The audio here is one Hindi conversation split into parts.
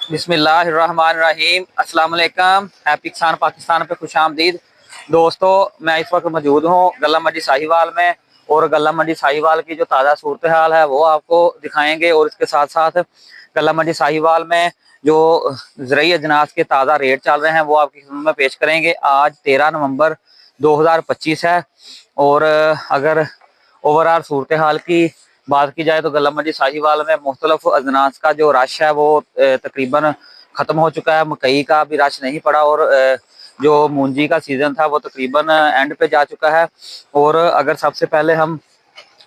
बिस्मिल्लाहिर्रहमानिर्रहीम। अस्सलाम वालेकुम। हैप्पी किसान पाकिस्तान पे खुश आमदीद। दोस्तों, मैं इस वक्त मौजूद हूँ गल्ला मंडी साहिवाल में, और गल्ला मंडी साहिवाल की जो ताज़ा सूरत हाल है वो आपको दिखाएंगे, और इसके साथ साथ गल्ला मंडी साहिवाल में जो ज़रूरी अजनास के ताज़ा रेट चल रहे हैं वो आपकी खिदमत में पेश करेंगे। आज 13 नवंबर 2025 है, और अगर ओवरऑल सूरत हाल की बात की जाए तो गल्ला मंडी साहिवाल में मुख्तलिफ अजनास का जो रश है वो तकरीबन ख़त्म हो चुका है। मकई का भी रश नहीं पड़ा, और जो मूंजी का सीज़न था वो तकरीबन एंड पे जा चुका है। और अगर सबसे पहले हम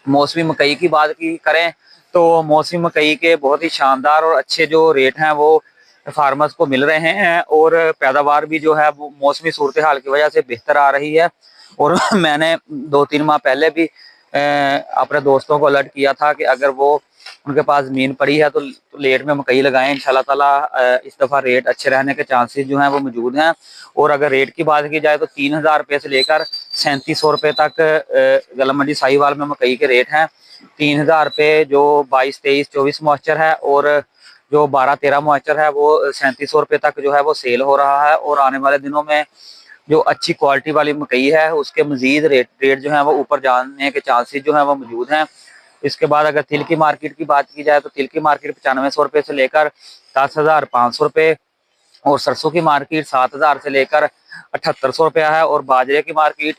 मौसमी मकई की बात की करें तो मौसमी मकई के बहुत ही शानदार और अच्छे जो रेट हैं वो फार्मर्स को मिल रहे हैं, और पैदावार भी जो है वो मौसमी सूरत हाल की वजह से बेहतर आ रही है। और मैंने 2-3 माह पहले भी अपने दोस्तों को अलर्ट किया था कि अगर वो उनके पास ज़मीन पड़ी है तो लेट में मकई लगाएं। इंशाल्लाह ताला इस दफ़ा रेट अच्छे रहने के चांसेस जो हैं वो मौजूद हैं। और अगर रेट की बात की जाए तो 3000 रुपये से लेकर 3700 रुपये तक गल्ला मंडी साहिवाल में मकई के रेट हैं। 3000 रुपये जो 22, 23, 24 मॉइस्चर है, और जो 12, 13 मॉइस्चर है वो 3700 रुपये तक जो है वो सेल हो रहा है। और आने वाले दिनों में जो अच्छी क्वालिटी वाली मकई है उसके मजीद रेट जो है वो ऊपर जाने के चांसेस जो है वो मौजूद हैं। इसके बाद अगर तिल की मार्केट की बात की जाए तो तिल की मार्केट 9500 रुपये से लेकर 10,500 रुपये, और सरसों की मार्केट 7000 से लेकर 7800 रुपया है, और बाजरे की मार्केट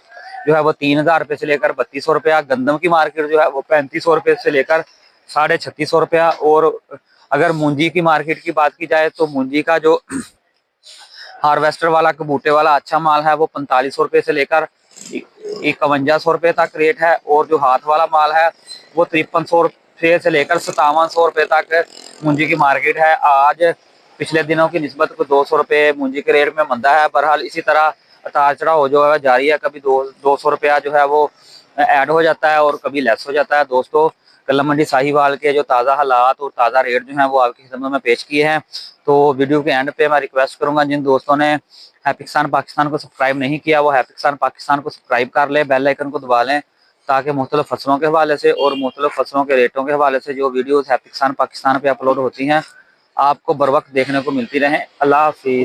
जो है वो 3000 रुपये से लेकर 3200 रुपया। गंदम की मार्केट जो है वो 3500 रुपये से लेकर 3650 रुपया। और अगर मूंजी की मार्केट की बात की जाए तो मूंजी का जो हार्वेस्टर वाला कबूटे वाला अच्छा माल है वो 4500 रुपये से लेकर 5100 रुपये तक रेट है, और जो हाथ वाला माल है वो 5300 रुपये से लेकर 5700 रुपये तक मूंजी की मार्केट है। आज पिछले दिनों की निस्बत को 200 रुपये मूंजी के रेट में मंदा है। बहरहाल इसी तरह उतार चढ़ाव जो है जारी है, कभी 200 रुपया जो है वो ऐड हो जाता है और कभी लेस हो जाता है। दोस्तों, गल्ला मंडी साहिवाल के जो ताज़ा हालात और ताज़ा रेट जो हैं वो आपकी खिदमत में पेश किए हैं। तो वीडियो के एंड पे मैं रिक्वेस्ट करूंगा, जिन दोस्तों ने हैप्पी किसान पाकिस्तान को सब्सक्राइब नहीं किया वो हैप्पी किसान पाकिस्तान को सब्सक्राइब कर लें, बेल आइकन को दबा लें, ताकि मुख्तलिफ फसलों के हवाले से और मुख्तलिफ फसलों के रेटों के हवाले से जो वीडियोज़ हैप्पी किसान पाकिस्तान पर अपलोड होती हैं आपको बर वक्त देखने को मिलती रहें। अल्लाह हाफिज़।